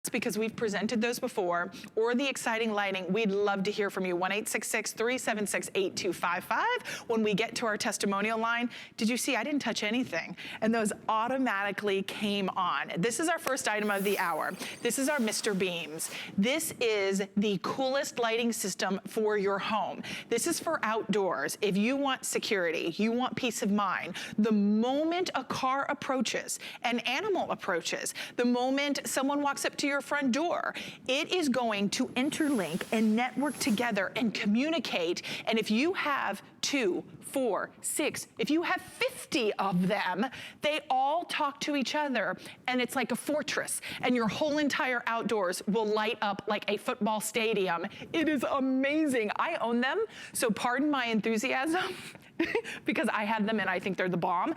because we've presented those before, or the exciting lighting, we'd love to hear from you. 1-866-376-8255. When we get to our testimonial line, did you see I didn't touch anything? And those automatically came on. This is our first item of the hour. This is our Mr. Beams. This is the coolest lighting system for your home. This is for outdoors. If you want security, you want peace of mind, the moment a car approaches, an animal approaches, the moment someone walks up to your front door, it is going to interlink and network together and communicate. And if you have 2, 4, 6, if you have 50 of them, they all talk to each other, and it's like a fortress, and your whole entire outdoors will light up like a football stadium. It is amazing. I own them, so pardon my enthusiasm. Because I have them and I think they're the bomb.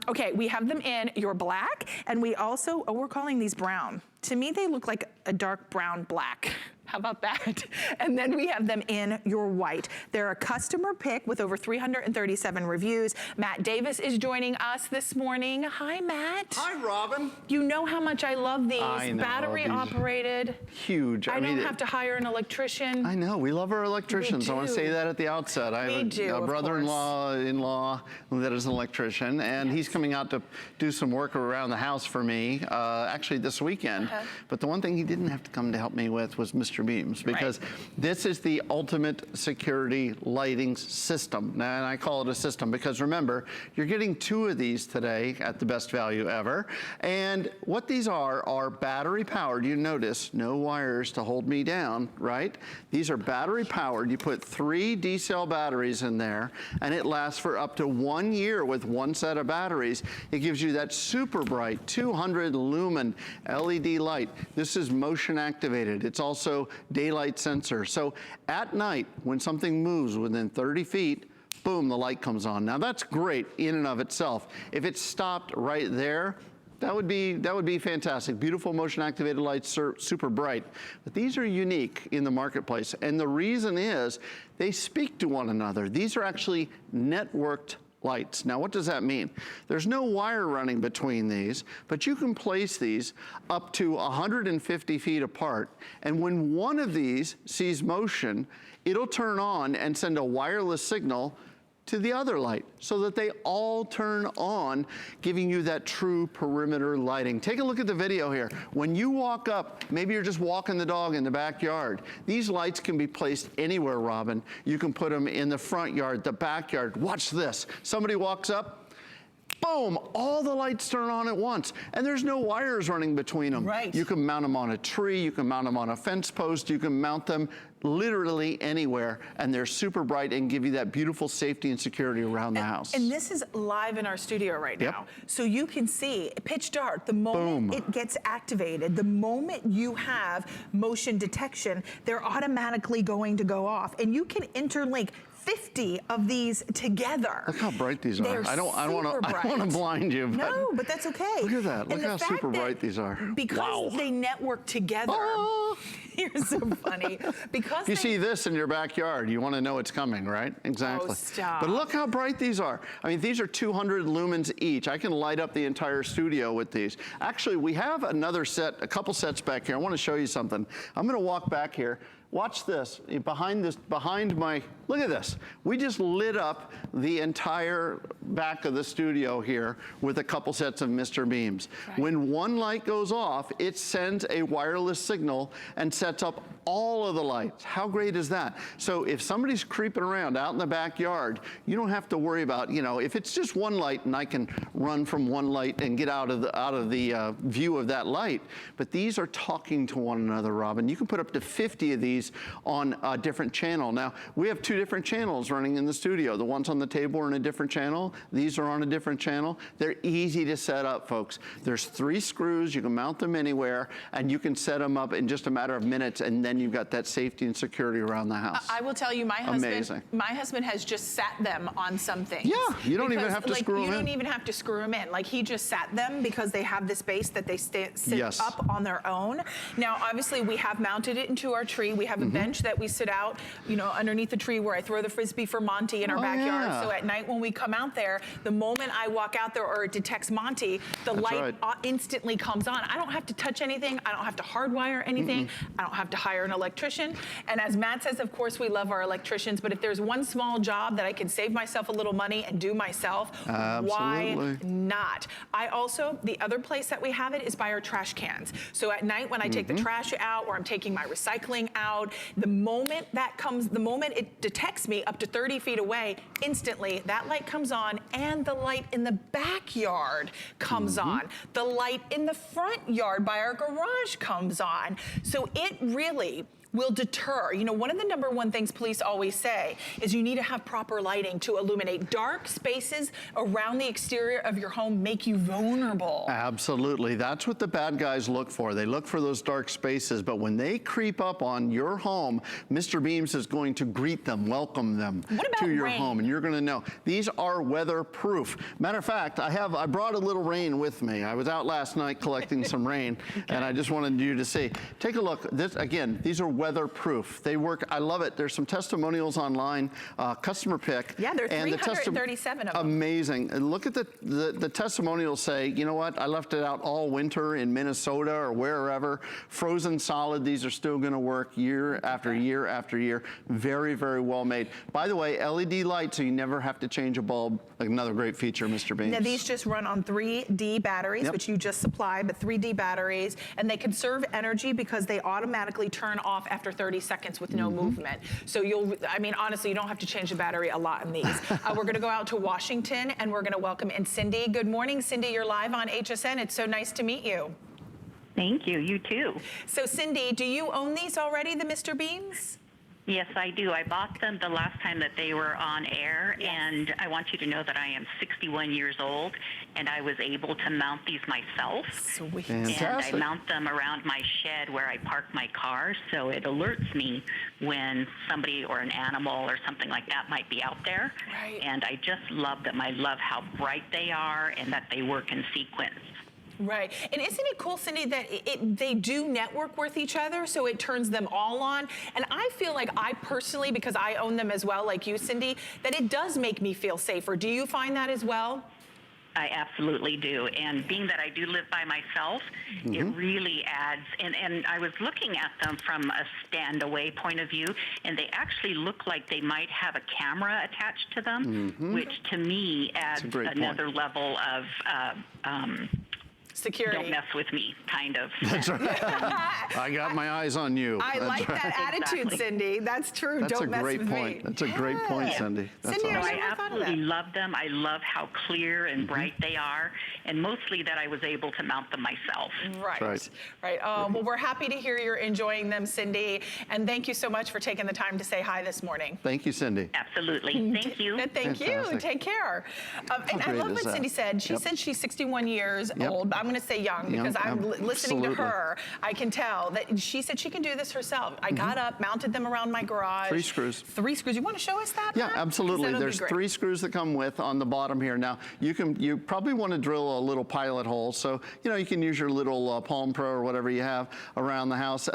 Okay, we have them in your black, and we also, we're calling these brown. To me, they look like a dark brown black. How about that? And then we have them in your white. They're a customer pick with over 337 reviews. Matt Davis is joining us this morning. Hi, Matt. Hi, Robin. You know how much I love these. I know, battery operated. Huge. I don't have to hire an electrician. I know, we love our electricians. I want to say that at the outset. I have a brother-in-law that is an electrician, and he's coming out to do some work around the house for me, actually this weekend. But the one thing he didn't have to come to help me with was Mr. Beams, because this is the ultimate security lighting system. Now, and I call it a system because remember, you're getting 2 of these today at the best value ever. And what these are battery powered. You notice no wires to hold me down, right? These are battery powered. You put 3 D-cell batteries in there, and it lasts for up to 1 year with 1 set of batteries. It gives you that super bright 200 lumen LED light. This is motion activated. It's also daylight sensor. So at night, when something moves within 30 feet, boom, the light comes on. Now that's great in and of itself. If it stopped right there, that would be fantastic. Beautiful motion activated lights, super bright. But these are unique in the marketplace. And the reason is they speak to one another. These are actually networked lights. Now, what does that mean? There's no wire running between these, but you can place these up to 150 feet apart. And when one of these sees motion, it'll turn on and send a wireless signal to the other light so that they all turn on, giving you that true perimeter lighting. Take a look at the video here. When you walk up, maybe you're just walking the dog in the backyard, these lights can be placed anywhere, Robin. You can put them in the front yard, the backyard. Watch this. Somebody walks up, boom, all the lights turn on at once. And there's no wires running between them. Right. You can mount them on a tree, you can mount them on a fence post, you can mount them literally anywhere, and they're super bright and give you that beautiful safety and security around the house. And this is live in our studio right now. So you can see, pitch dark, the moment it gets activated, the moment you have motion detection, they're automatically going to go off. And you can interlink 50 of these together. Look how bright these are. They're I don't want to blind you. But no, but that's okay. Look at that. Look how super bright these are. Because they network together. You're so funny. Because you see this in your backyard, you want to know it's coming, right? Exactly. Oh, stop. But look how bright these are. I mean, these are 200 lumens each. I can light up the entire studio with these. Actually, we have another set, a couple sets back here. I want to show you something. I'm going to walk back here. Watch this, behind my, look at this. We just lit up the entire back of the studio here with a couple sets of Mr. Beams. Right. When one light goes off, it sends a wireless signal and sets up all of the lights. How great is that? So if somebody's creeping around out in the backyard, you don't have to worry about, you know, if it's just one light and I can run from one light and get out of the view of that light. But these are talking to one another, Robin. You can put up to 50 of these on a different channel. Now, we have 2 different channels running in the studio. The ones on the table are in a different channel. These are on a different channel. They're easy to set up, folks. There's 3 screws. You can mount them anywhere, and you can set them up in just a matter of minutes, and then you've got that safety and security around the house. I will tell you, my husband has just sat them on something. Yeah, you don't even have to screw them in. You don't even have to screw them in. Like, he just sat them because they have the space that they sit up on their own. Now, obviously, we have mounted it into our tree. We We have a bench that we sit out, you know, underneath the tree where I throw the Frisbee for Monty in our backyard. Yeah. So at night when we come out there, the moment I walk out there or it detects Monty, the light instantly comes on. I don't have to touch anything. I don't have to hardwire anything. I don't have to hire an electrician. And as Matt says, of course, we love our electricians, but if there's one small job that I can save myself a little money and do myself, why not? I also, the other place that we have it is by our trash cans. So at night when I take the trash out or I'm taking my recycling out, the moment that comes, the moment it detects me up to 30 feet away, instantly that light comes on and the light in the backyard comes on. The light in the front yard by our garage comes on. So it really will deter. You know, one of the #1 things police always say is you need to have proper lighting to illuminate. Dark spaces around the exterior of your home make you vulnerable. Absolutely. That's what the bad guys look for. They look for those dark spaces, but when they creep up on your home, Mr. Beams is going to greet them, welcome them to your home, and you're going to know. These are weatherproof. Matter of fact, I brought a little rain with me. I was out last night collecting some rain, and I just wanted you to see. Take a look. This, again, these are weatherproof. They work. I love it. There's some testimonials online, customer pick. Yeah, there are 337 of them. Amazing. And look at the testimonials say, you know what, I left it out all winter in Minnesota or wherever. Frozen solid, these are still going to work year after year after year. Very, very well made. By the way, LED light, so you never have to change a bulb. Another great feature, Mr. Beams. Now these just run on 3D batteries, which you just supply, but 3D batteries, and they conserve energy because they automatically turn off after 30 seconds with no movement. So I mean, honestly, you don't have to change the battery a lot in these. We're gonna go out to Washington and we're gonna welcome in Cindy. Good morning, Cindy, you're live on HSN. It's so nice to meet you. Thank you, you too. So Cindy, do you own these already, the Mr. Beams? Yes, I do. I bought them the last time that they were on air, and I want you to know that I am 61 years old, and I was able to mount these myself. Sweet. Fantastic. And I mount them around my shed where I park my car, so it alerts me when somebody or an animal or something like that might be out there. Right. And I just love them. I love how bright they are and that they work in sequence. Right, and isn't it cool, Cindy, that they do network with each other, so it turns them all on? And I feel like I personally, because I own them as well, like you, Cindy, that it does make me feel safer. Do you find that as well? I absolutely do. And being that I do live by myself, it really adds, and I was looking at them from a stand away point of view, and they actually look like they might have a camera attached to them, which to me adds another level of security. Don't mess with me, kind of. That's right. I got my eyes on you. I like that attitude, Cindy. That's true. That's Don't a mess great with point. me. That's a great point, Cindy. That's Cindy, awesome. I absolutely love them. I love how clear and bright they are, and mostly that I was able to mount them myself. Right. Oh, well, we're happy to hear you're enjoying them, Cindy, and thank you so much for taking the time to say hi this morning. Thank you, Cindy. Absolutely. Thank you. Thank you. Take care. And I love what Cindy said. She said she's 61 years old. I'm going to say young because I'm listening to her. I can tell that she said she can do this herself. I got up, mounted them around my garage. 3 screws. 3 screws. You want to show us that? Yeah, Matt? absolutely. There's 3 screws that come with on the bottom here. Now, you probably want to drill a little pilot hole. So, you know, you can use your little Palm Pro or whatever you have around the house.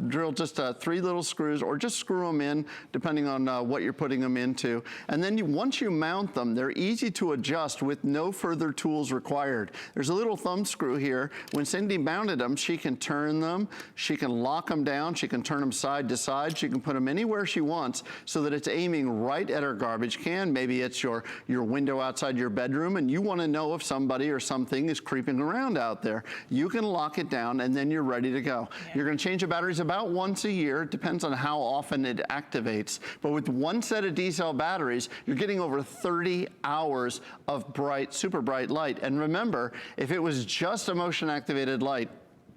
Drill just 3 little screws or just screw them in depending on what you're putting them into. And then once you mount them, they're easy to adjust with no further tools required. There's a little thumb screw here. When Cindy mounted them, she can turn them, she can lock them down, she can turn them side to side, she can put them anywhere she wants so that it's aiming right at her garbage can. Maybe it's your window outside your bedroom and you want to know if somebody or something is creeping around out there. You can lock it down and then you're ready to go. You're going to change the batteries about once a year. It depends on how often it activates. But with one set of D-cell batteries, you're getting over 30 hours of bright, super bright light. And remember, if it was just a motion activated light,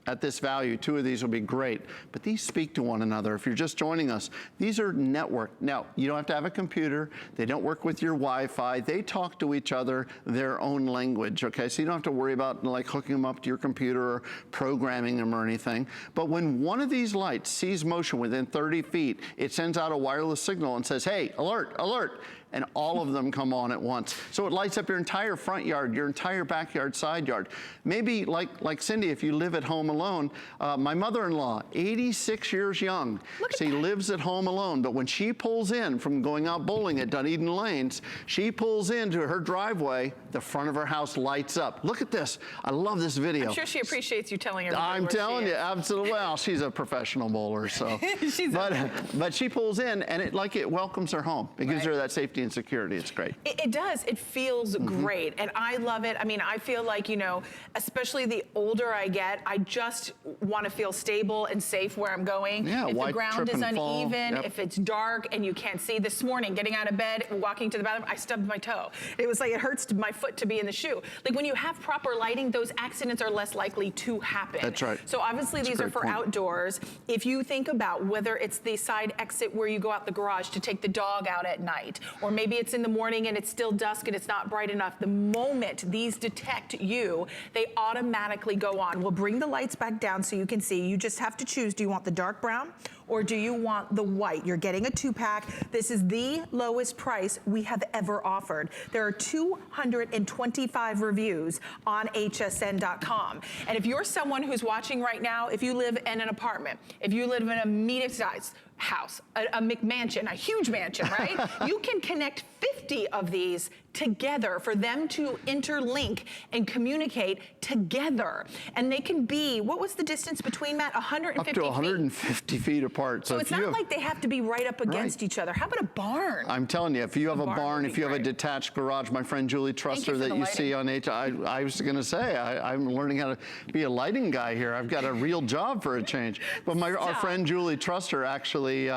at this value, 2 of these will be great, but these speak to one another. If you're just joining us, these are networked. Now, you don't have to have a computer. They don't work with your Wi-Fi. They talk to each other their own language, okay? So you don't have to worry about like hooking them up to your computer or programming them or anything. But when one of these lights sees motion within 30 feet, it sends out a wireless signal and says, hey, alert, alert. and all of them come on at once. So it lights up your entire front yard, your entire backyard, side yard. Maybe like Cindy, if you live at home alone, my mother-in-law, 86 years young, she lives at home alone, but when she pulls in from going out bowling at Dunedin Lanes, she pulls into her driveway, the front of her house lights up. Look at this. I love this video. I'm sure she appreciates you telling her. I'm telling you, absolutely. Well, she's a professional bowler, so. But she pulls in, and it welcomes her home. It gives her that safety and security. It's great. It does. It feels great, and I love it. I mean, I feel like, you know, especially the older I get, I just want to feel stable and safe where I'm going. Yeah, if the ground is uneven, Yep. if it's dark and you can't see. This morning, getting out of bed, walking to the bathroom, I stubbed my toe. It was like it hurts my foot to be in the shoe. Like when you have proper lighting, those accidents are less likely to happen. That's right. So obviously these are for outdoors. If you think about whether it's the side exit where you go out the garage to take the dog out at night, or maybe it's in the morning and it's still dusk and it's not bright enough, the moment these detect you, they automatically go on. We'll bring the lights back down so you can see. You just have to choose, do you want the dark brown or do you want the white? You're getting a 2-pack. This is the lowest price we have ever offered. There are 225 reviews on hsn.com. And if you're someone who's watching right now, if you live in an apartment, if you live in a medium-sized house, a McMansion, a huge mansion, right? You can connect 50 of these together for them to interlink and communicate together. And they can be, what was the distance between, Matt? 150 Up to 150 feet apart. So it's not like they have to be right up against each other. How about a barn? I'm telling you, if you have a barn, if you have a detached garage, my friend Julie Truster that you see on I was going to say, I'm learning how to be a lighting guy here. I've got a real job for a change. But our friend Julie Truster actually,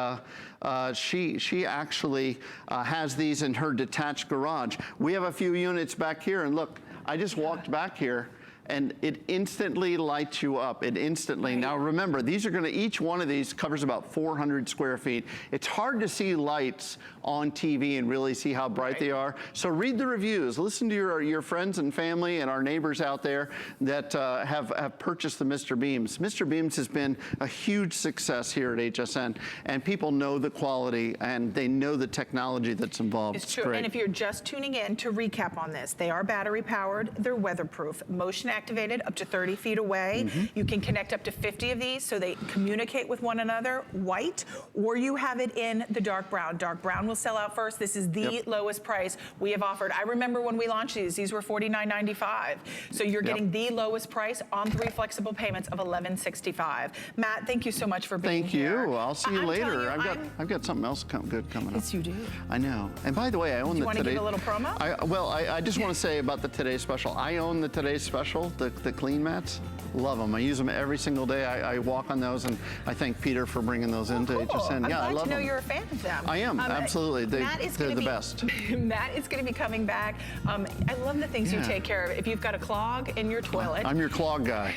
she actually has these in her detached garage. We have a few units back here, and look, I just walked back here, and it instantly lights you up. It instantly. Now remember, these are going to, each one of these covers about 400 square feet. It's hard to see lights on TV and really see how bright they are. So read the reviews. Listen to your friends and family and our neighbors out there that have purchased the Mr. Beams. Mr. Beams has been a huge success here at HSN, and people know the quality and they know the technology that's involved. It's true. Great. And if you're just tuning in, to recap on this, they are battery powered, they're weatherproof, motion activated up to 30 feet away. You can connect up to 50 of these so they communicate with one another, white, or you have it in the dark brown. Dark brown will sell out first. This is the lowest price we have offered. I remember when we launched these were $49.95. So you're getting the lowest price on 3 flexible payments of $11.65. Matt, thank you so much for being here. Thank you. I'll see you later. I've got something else good coming up. Yes, you do. I know. And by the way, I own the Today. You want to give a little promo? I just want to say about the Today Special. I own the Today Special, the clean mats. Love them. I use them every single day. I walk on those, and I thank Peter for bringing those into HSN. Yeah, I love them. I'm glad to know you're a fan of them. I am, absolutely. They're the best. Matt is going to be coming back. I love the things you take care of. If you've got a clog in your toilet. I'm your clog guy.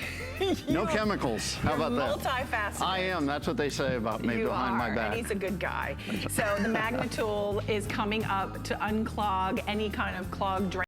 No chemicals. How about that? Multifaceted. I am. That's what they say about me behind my back. And he's a good guy. So the Magna tool is coming up to unclog any kind of clogged drain.